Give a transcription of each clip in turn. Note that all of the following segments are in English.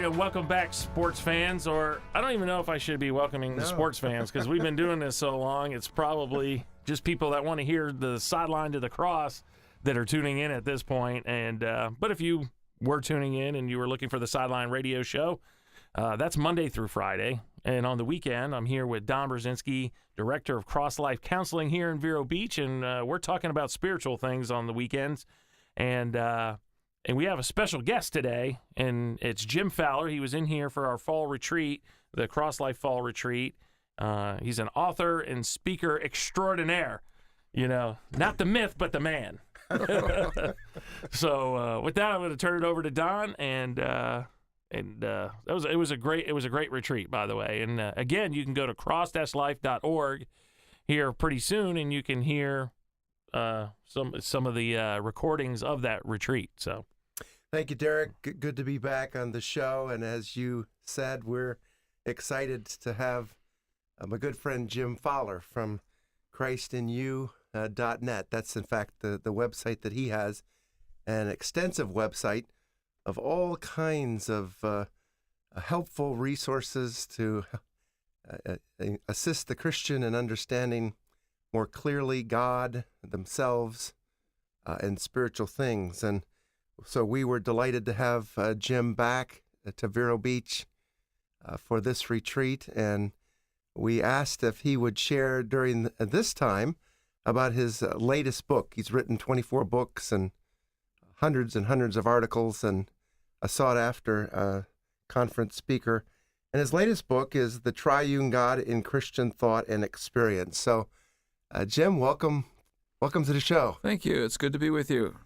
right, and welcome back, sports fans, or I don't even know if I should be welcoming the sports fans because we've been doing this so long, it's probably just people that want to hear the sideline to the cross that are tuning in at this point. And but if you were tuning in and you were looking for the Sideline Radio Show, that's Monday through Friday. And on the weekend, I'm here with Don Brzezinski, Director of CrossLife Counseling here in Vero Beach, and we're talking about spiritual things on the weekends. And we have a special guest today, and it's Jim Fowler. He was in here for our fall retreat, the CrossLife Fall Retreat. He's an author and speaker extraordinaire. You know, not the myth, but the man. So with that, I'm going to turn it over to Don, and it was a great retreat, by the way. And again, you can go to cross-life.org here pretty soon, and you can hear some of the recordings of that retreat. So, thank you, Derek. Good to be back on the show. And as you said, we're excited to have my good friend Jim Fowler from CrossLife.net. That's in fact the website that he has, an extensive website of all kinds of helpful resources to assist the Christian in understanding more clearly God, themselves, and spiritual things. And so we were delighted to have Jim back to Vero Beach for this retreat, and we asked if he would share during this time about his latest book. He's written 24 books and hundreds of articles, and a sought-after conference speaker. And his latest book is The TRIUNE God in Christian Thought and Experience. So, Jim, welcome to the show. Thank you. It's good to be with you.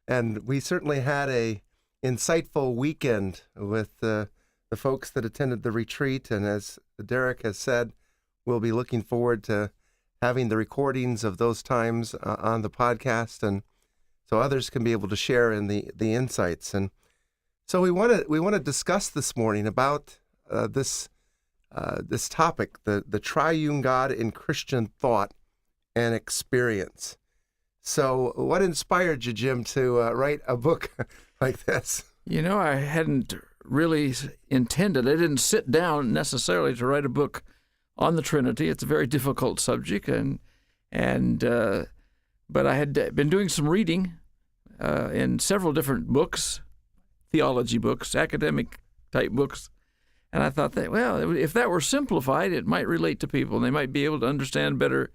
And we certainly had a insightful weekend with the folks that attended the retreat. And as Derek has said, we'll be looking forward to having the recordings of those times on the podcast, and so others can be able to share in the insights. And so we want to discuss this morning about this topic, the triune God in Christian thought and experience. So what inspired you, Jim, to write a book like this? You know, I hadn't really intended. I didn't sit down necessarily to write a book on the Trinity. It's a very difficult subject, but I had been doing some reading in several different books, theology books, academic type books, and I thought that, well, if that were simplified, it might relate to people, and they might be able to understand better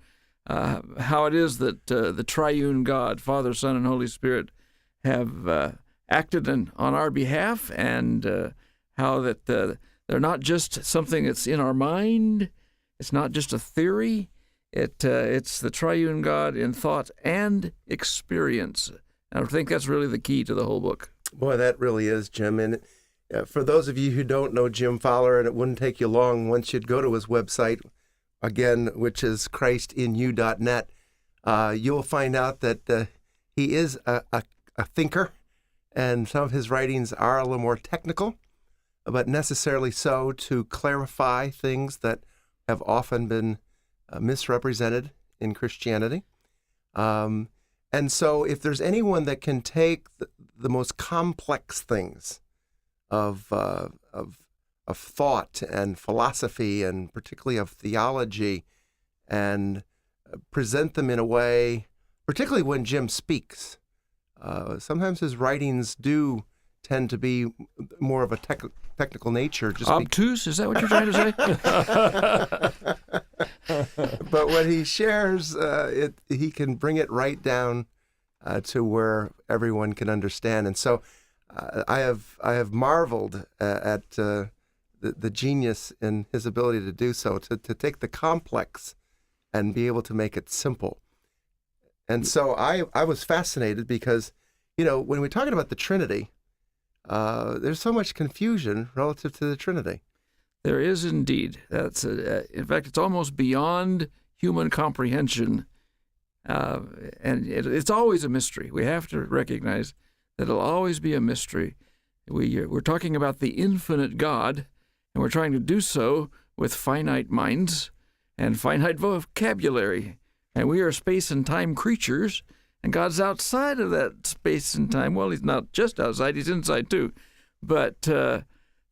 how it is that the triune God, Father, Son, and Holy Spirit, have acted on our behalf, and how that they're not just something that's in our mind. It's not just a theory. It's the triune God in thought and experience. And I think that's really the key to the whole book. Boy, that really is, Jim. And for those of you who don't know Jim Fowler, and it wouldn't take you long once you'd go to his website, again, which is CrossLife.net, you'll find out that he is a thinker, and some of his writings are a little more technical, but necessarily so to clarify things that have often been misrepresented in Christianity. And so if there's anyone that can take the most complex things of thought and philosophy, and particularly of theology, and present them in a way, particularly when Jim speaks, sometimes his writings do tend to be more of a technical nature. Just obtuse? Is that what you're trying to say? But when he shares, he can bring it right down to where everyone can understand. And so I have marveled at the genius in his ability to do so, to take the complex and be able to make it simple. And so I was fascinated because, you know, when we're talking about the Trinity, there's so much confusion relative to the Trinity. There is indeed. In fact, it's almost beyond human comprehension, and it's always a mystery. We have to recognize that it'll always be a mystery. We're talking about the infinite God, and we're trying to do so with finite minds and finite vocabulary. And we are space and time creatures, and God's outside of that space and time. Well, he's not just outside, he's inside too. But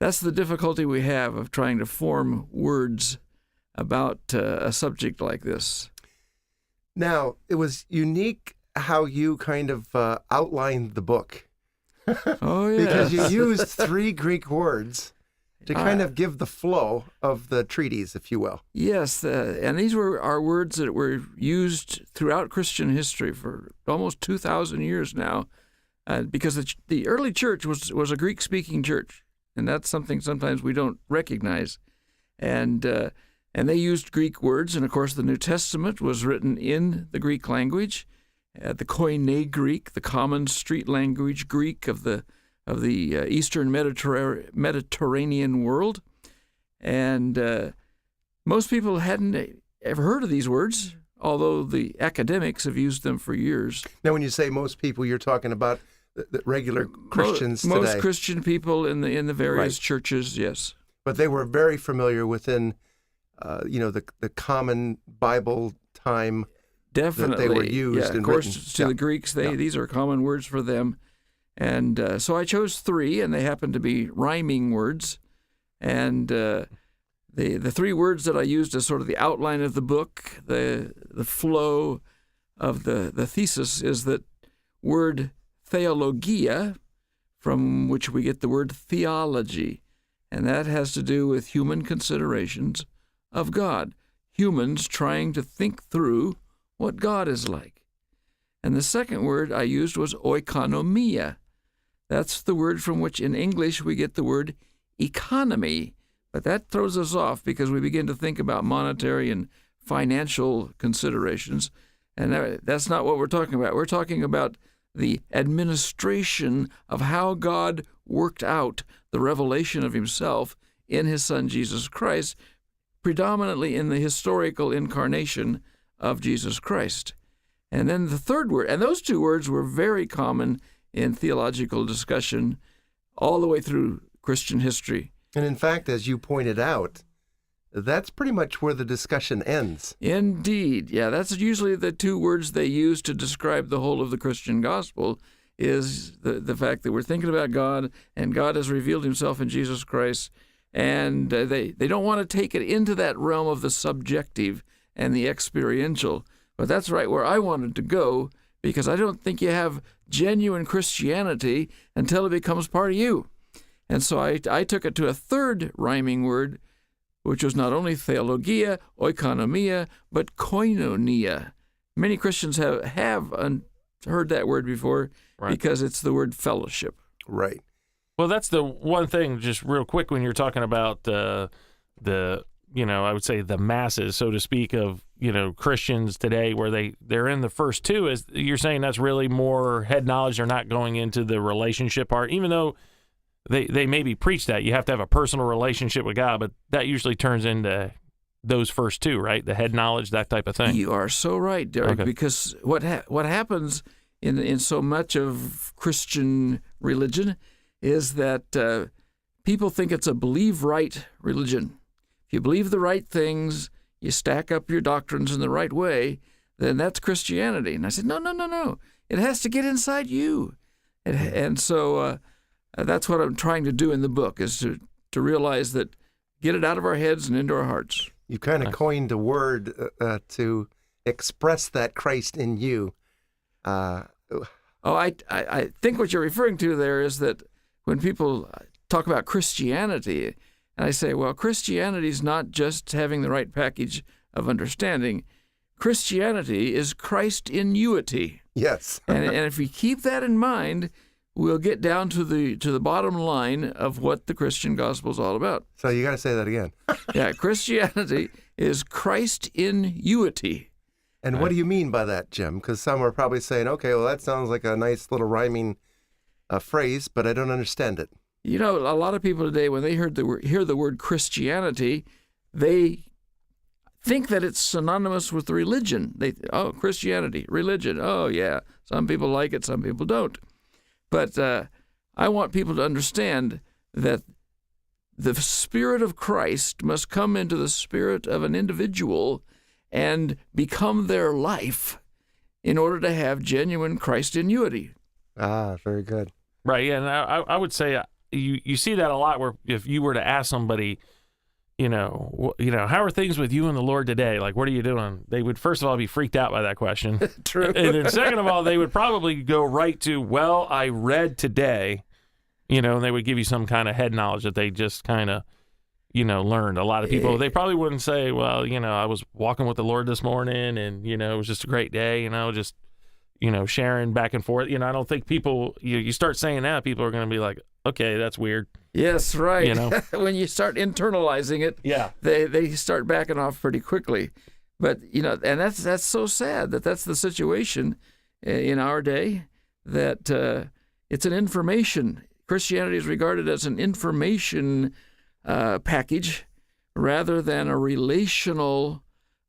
that's the difficulty we have of trying to form words about a subject like this. Now, it was unique how you kind of outlined the book. Oh, yeah. Because you used 3 Greek words to kind of give the flow of the treatise, if you will. Yes, and these are words that were used throughout Christian history for almost 2,000 years now, because the early church was a Greek-speaking church, and that's something sometimes we don't recognize. And they used Greek words, and of course the New Testament was written in the Greek language, the Koine Greek, the common street language Greek of the Eastern Mediterranean world. And most people hadn't ever heard of these words, although the academics have used them for years. Now, when you say most people, you're talking about the regular Christians today. Most Christian people in the various churches, yes. But they were very familiar within, the common Bible time. Definitely, that they were used. Yeah, of course, to the Greeks, these are common words for them. And so I chose 3, and they happen to be rhyming words. And the 3 words that I used as sort of the outline of the book, the flow of the thesis, is that word theologia, from which we get the word theology. And that has to do with human considerations of God, humans trying to think through what God is like. And the second word I used was oikonomia. That's the word from which in English we get the word economy. But that throws us off because we begin to think about monetary and financial considerations. And that's not what we're talking about. We're talking about the administration of how God worked out the revelation of himself in his Son Jesus Christ, predominantly in the historical incarnation of Jesus Christ. And then the third word, and those 2 words were very common in theological discussion all the way through Christian history. And in fact, as you pointed out, that's pretty much where the discussion ends. Indeed. Yeah, that's usually the 2 words they use to describe the whole of the Christian gospel, is the fact that we're thinking about God, and God has revealed himself in Jesus Christ, and they don't want to take it into that realm of the subjective and the experiential. But that's right where I wanted to go, because I don't think you have genuine Christianity until it becomes part of you. And so I took it to a 3rd rhyming word, which was not only theologia, oikonomia, but koinonia. Many Christians have heard that word before, because it's the word fellowship. Right. Well, that's the one thing, just real quick, when you're talking about the I would say the masses, so to speak, of, Christians today, where they're in the first 2, is you're saying that's really more head knowledge. They're not going into the relationship part, even though they maybe preach that. You have to have a personal relationship with God, but that usually turns into those first 2, right? The head knowledge, that type of thing. You are so right, Derek, because what happens in so much of Christian religion is that people think it's a believe right religion. If you believe the right things, you stack up your doctrines in the right way, then that's Christianity. And I said, no. It has to get inside you. And so that's what I'm trying to do in the book, is to realize that, get it out of our heads and into our hearts. You kind of coined a word to express that Christ in you. I think what you're referring to there is that when people talk about Christianity, and I say, well, Christianity is not just having the right package of understanding. Christianity is Christ in unity. Yes. and if we keep that in mind, we'll get down to the bottom line of what the Christian gospel is all about. So you got to say that again. Yeah, Christianity is Christ in unity. And what do you mean by that, Jim? Because some are probably saying, okay, well, that sounds like a nice little rhyming phrase, but I don't understand it. A lot of people today, when they hear the word Christianity, they think that it's synonymous with religion. Christianity, religion. Oh, yeah. Some people like it, some people don't. But I want people to understand that the Spirit of Christ must come into the spirit of an individual and become their life in order to have genuine Christ in unity. Ah, very good. Right, yeah, and I would say you see that a lot where if you were to ask somebody, how are things with you and the Lord today? Like, what are you doing? They would, first of all, be freaked out by that question. True. And then second of all, they would probably go right to, well, I read today, and they would give you some kind of head knowledge that they just kind of, learned. A lot of people, they probably wouldn't say, well, I was walking with the Lord this morning and, it was just a great day, just, sharing back and forth. I don't think people, you start saying that, people are going to be like, okay, that's weird. Yes, right. When you start internalizing it, they start backing off pretty quickly. But, and that's so sad that's the situation in our day, that it's an information. Christianity is regarded as an information package rather than a relational,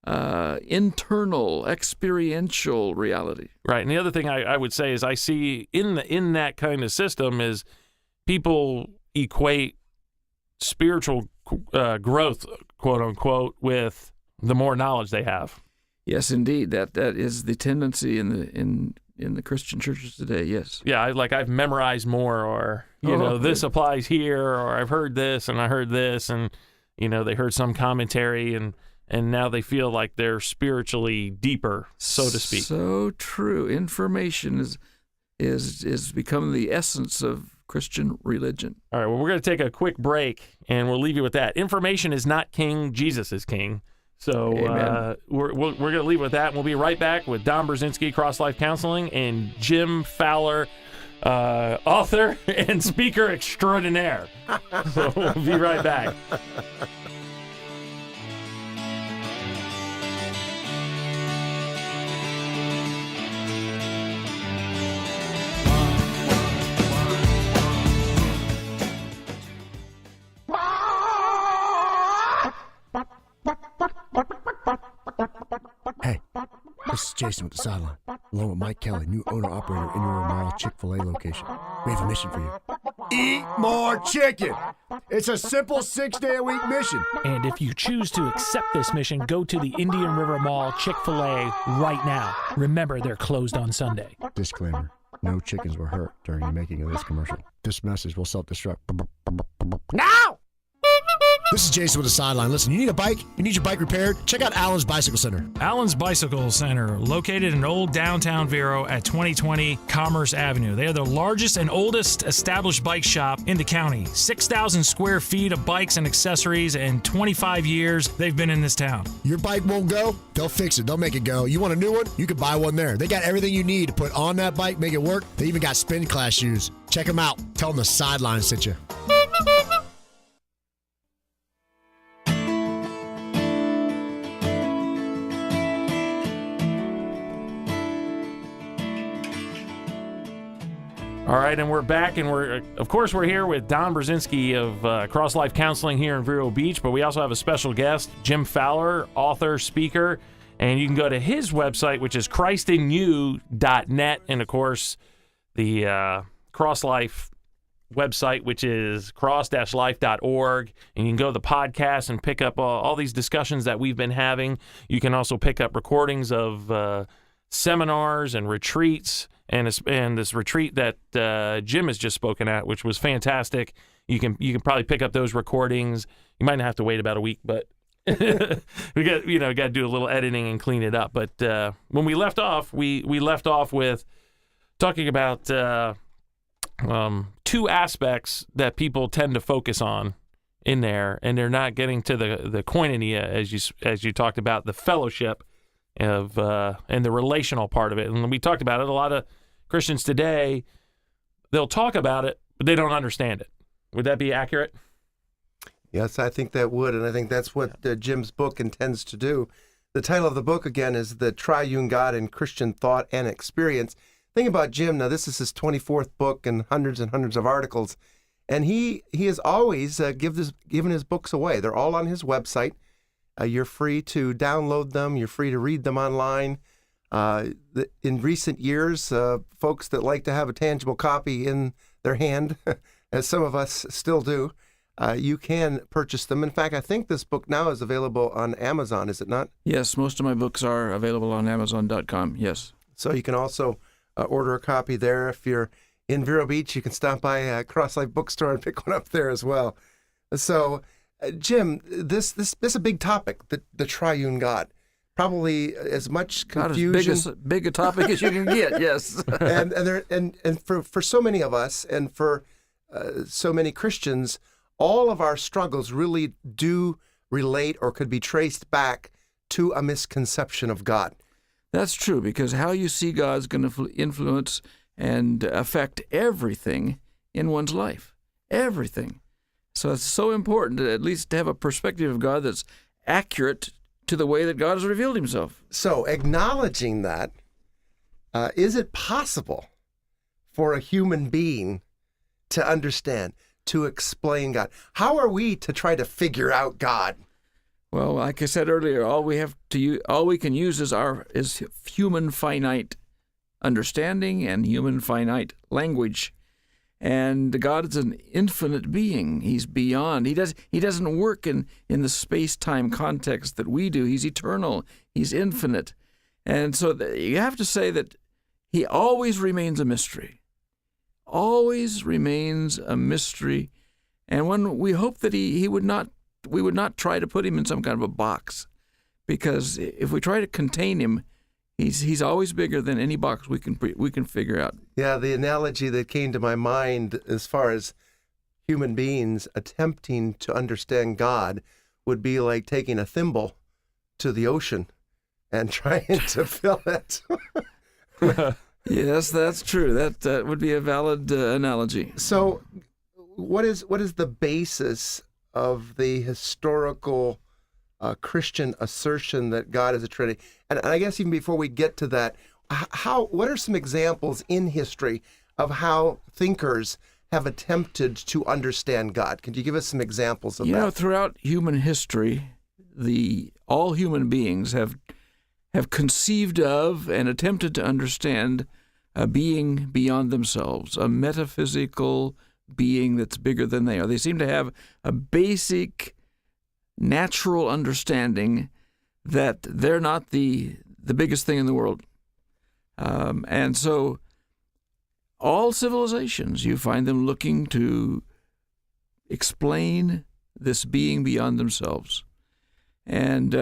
internal, experiential reality. Right. And the other thing I would say is I see in that kind of system is people equate spiritual growth, quote unquote, with the more knowledge they have. Yes, indeed. That is the tendency in the Christian churches today. Yes. Yeah, I've memorized more, or this applies here, or I've heard this and I heard this, and they heard some commentary, and now they feel like they're spiritually deeper, so to speak. So true. Information is becoming the essence of Christian religion. All right, well, we're going to take a quick break, and we'll leave you with that. Information is not king, Jesus is king. So we're going to leave with that, and we'll be right back with Don Brzezinski, CrossLife Counseling, and Jim Fowler, author and speaker extraordinaire. So we'll be right back. Hey, this is Jason with the Sideline, along with Mike Kelly, new owner-operator in your Mall Chick-fil-A location. We have a mission for you. Eat more chicken! It's a simple 6-day-a-week mission. And if you choose to accept this mission, go to the Indian River Mall Chick-fil-A right now. Remember, they're closed on Sunday. Disclaimer, no chickens were hurt during the making of this commercial. This message will self-destruct. Now! This is Jason with the Sideline. Listen, you need a bike? You need your bike repaired? Check out Allen's Bicycle Center. Allen's Bicycle Center, located in old downtown Vero at 2020 Commerce Avenue. They are the largest and oldest established bike shop in the county. 6,000 square feet of bikes and accessories, and 25 years they've been in this town. Your bike won't go? They'll fix it. They'll make it go. You want a new one? You can buy one there. They got everything you need to put on that bike, make it work. They even got spin class shoes. Check them out. Tell them the Sideline sent you. All right, and we're back, and we're here with Don Brzezinski of CrossLife Counseling here in Vero Beach, but we also have a special guest, Jim Fowler, author, speaker, and you can go to his website, which is christinyou.net, and of course, the CrossLife website, which is cross-life.org, and you can go to the podcast and pick up all these discussions that we've been having. You can also pick up recordings of seminars and retreats, and this retreat that Jim has just spoken at, which was fantastic. You can probably pick up those recordings. You might not have to wait about a week, but we got to do a little editing and clean it up. But when we left off, we left off with talking about two aspects that people tend to focus on in there, and they're not getting to the koinonia, as you talked about, the fellowship of and the relational part of it. And we talked about it. A lot of Christians today, they'll talk about it, but they don't understand it. Would that be accurate? Yes, I think that would, and I think that's what Jim's book intends to do. The title of the book, again, is The TRIUNE God in Christian Thought and Experience. Think about Jim. Now, this is his 24th book and hundreds of articles, and he has always given his books away. They're all on his website. You're free to download them. You're free to read them online. In recent years, folks that like to have a tangible copy in their hand, as some of us still do, you can purchase them. In fact, I think this book now is available on Amazon, is it not? Yes, most of my books are available on Amazon.com, yes. So you can also order a copy there if you're in Vero Beach, you can stop by a CrossLife bookstore and pick one up there as well. So, Jim, this is a big topic, the triune God. Probably as much confusion. Not as big a topic as you can get, yes. and for so many of us, and for so many Christians, all of our struggles really do relate or could be traced back to a misconception of God. That's true, because how you see God is going to influence and affect everything in one's life. Everything. So it's so important to at least have a perspective of God that's accurate to the way that God has revealed himself. So acknowledging that, is it possible for a human being to understand, to explain God? How are we to try to figure out God? Well, like I said earlier, all we can use is human finite understanding and human finite language. And God is an infinite being. He's beyond. He doesn't work in the space-time context that we do. He's eternal. He's infinite. And so you have to say that he always remains a mystery. Always remains a mystery. And when we hope that we would not try to put him in some kind of a box, because if we try to contain him, he's always bigger than any box we can figure out. Yeah, the analogy that came to my mind as far as human beings attempting to understand God would be like taking a thimble to the ocean and trying to fill it. Yes, that's true. That would be a valid analogy. So, what is the basis of the historical Christian assertion that God is a Trinity? And I guess even before we get to that, what are some examples in history of how thinkers have attempted to understand God? Could you give us some examples of that? You know, throughout human history, all human beings have conceived of and attempted to understand a being beyond themselves, a metaphysical being that's bigger than they are. They seem to have a basic natural understanding that they're not the biggest thing in the world. And so all civilizations, you find them looking to explain this being beyond themselves. And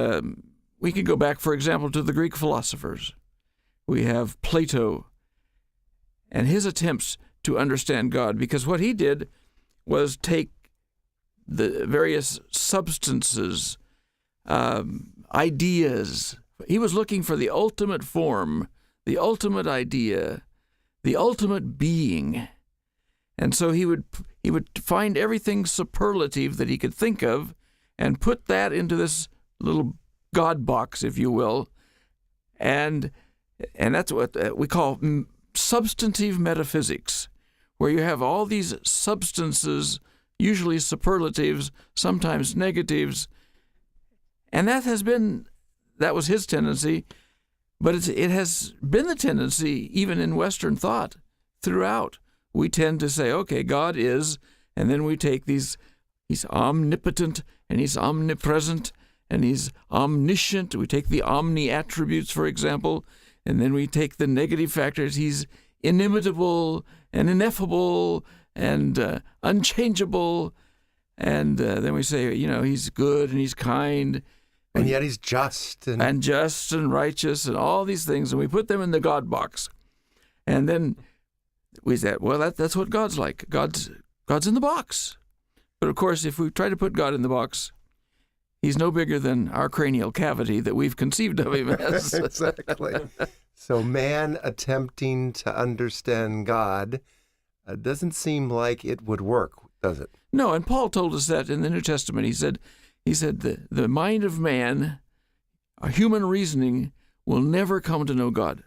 we could go back, for example, to the Greek philosophers. We have Plato and his attempts to understand God, because what he did was take the various substances, ideas. He was looking for the ultimate form, the ultimate idea, the ultimate being. And so he would find everything superlative that he could think of and put that into this little God box, if you will. And that's what we call substantive metaphysics, where you have all these substances, usually superlatives, sometimes negatives. And that was his tendency, but it has been the tendency even in Western thought throughout. We tend to say, okay, God is, and then we take he's omnipotent, and he's omnipresent, and he's omniscient. We take the omni attributes, for example, and then we take the negative factors. He's inimitable and ineffable and unchangeable. And then we say, he's good and he's kind. And yet he's just. And just and righteous and all these things. And we put them in the God box. And then we said, well, that's what God's like. God's in the box. But of course, if we try to put God in the box, he's no bigger than our cranial cavity that we've conceived of him as. Exactly. So man attempting to understand God doesn't seem like it would work, does it? No, and Paul told us that in the New Testament. He said the mind of man, our human reasoning, will never come to know God.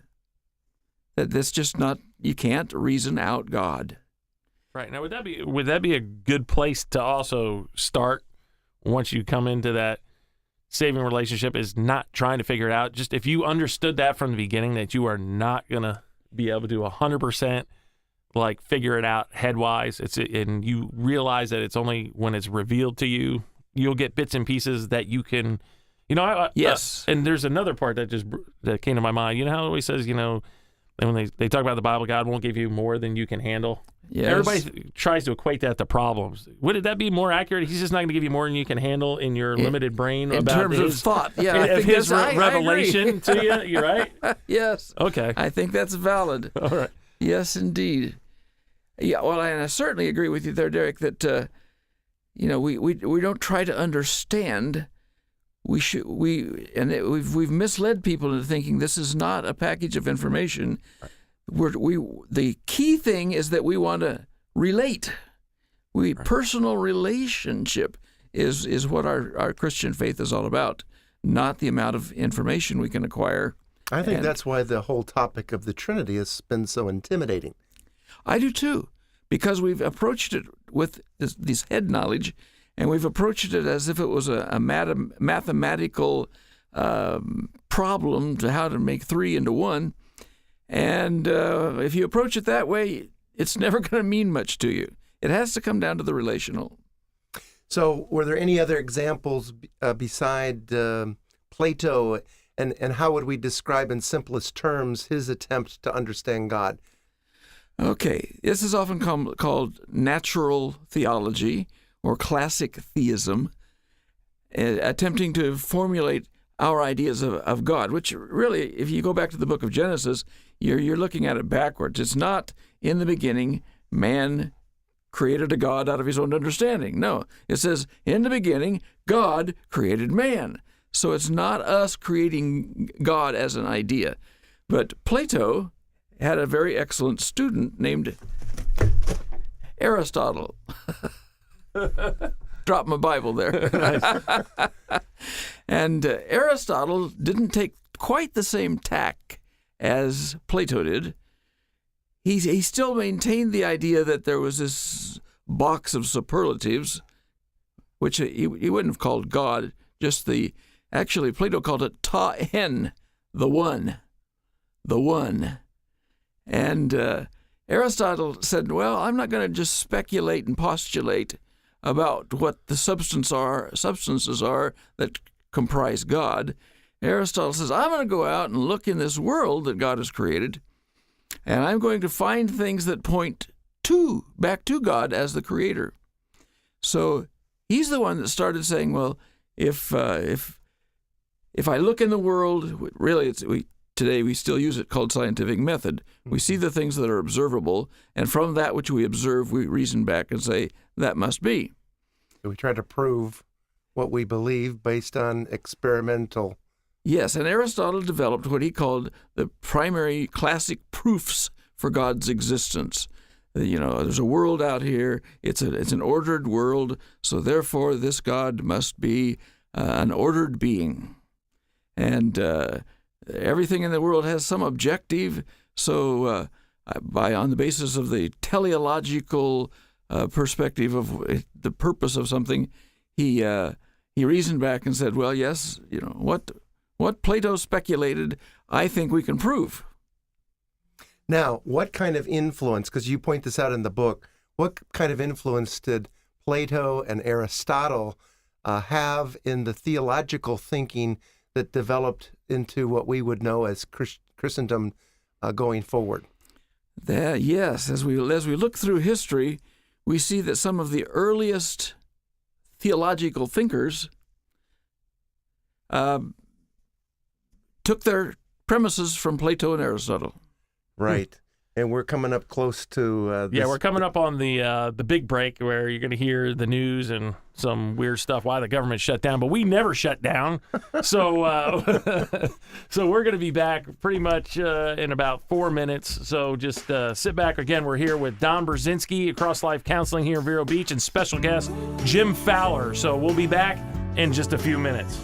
That's just not, you can't reason out God. Right. Now, would that be a good place to also start once you come into that saving relationship, is not trying to figure it out? Just if you understood that from the beginning, that you are not going to be able to 100% like figure it out headwise, and you realize that it's only when it's revealed to you, you'll get bits and pieces that you can, yes. And there's another part that came to my mind. You know how it always says, And when they talk about the Bible, God won't give you more than you can handle. Yes. Everybody tries to equate that to problems. Would that be more accurate? He's just not going to give you more than you can handle in your limited brain in about terms of thought. Yeah, I think his that's, revelation to you. You right? Yes. Okay. I think that's valid. All right. Yes, indeed. Yeah. Well, and I certainly agree with you there, Derek. That we don't try to understand. We've misled people into thinking this is not a package of information. The key thing is that we want to relate. Personal relationship is what our Christian faith is all about, not the amount of information we can acquire. I think that's why the whole topic of the Trinity has been so intimidating. I do too, because we've approached it with this head knowledge, and we've approached it as if it was a mathematical problem to how to make 3 into 1. And if you approach it that way, it's never going to mean much to you. It has to come down to the relational. So were there any other examples beside Plato, and how would we describe in simplest terms his attempt to understand God? Okay, this is often called natural theology or classic theism, attempting to formulate our ideas of God, which really, if you go back to the book of Genesis, you're looking at it backwards. It's not in the beginning, man created a God out of his own understanding. No, it says in the beginning, God created man. So it's not us creating God as an idea. But Plato had a very excellent student named Aristotle. Drop my Bible there. And Aristotle didn't take quite the same tack as Plato did. He still maintained the idea that there was this box of superlatives, which he wouldn't have called God, actually Plato called it ta en, the one. And Aristotle said, well, I'm not going to just speculate and postulate about what the substances are that comprise God. Aristotle says, I'm going to go out and look in this world that God has created, and I'm going to find things that point back to God as the creator. So he's the one that started saying, well, if I look in the world, really, today we still use it called scientific method. We see the things that are observable, and from that which we observe, we reason back and say, that must be. So we try to prove what we believe based on experimental. Yes, and Aristotle developed what he called the primary classic proofs for God's existence. There's a world out here. It's an ordered world, so therefore this God must be an ordered being. And everything in the world has some objective, so on the basis of the teleological perspective of the purpose of something, he reasoned back and said, well, yes, what Plato speculated, I think we can prove. Now, what kind of influence, because you point this out in the book, what kind of influence did Plato and Aristotle have in the theological thinking that developed into what we would know as Christendom going forward? Yes, as we look through history, we see that some of the earliest theological thinkers took their premises from Plato and Aristotle. Right. And we're coming up close to this. Yeah, we're coming up on the big break where you're going to hear the news and some weird stuff why the government shut down, but we never shut down. So so we're going to be back pretty much in about 4 minutes. So just sit back. Again, we're here with Don Brzezinski at CrossLife Counseling here in Vero Beach and special guest Jim Fowler. So we'll be back in just a few minutes.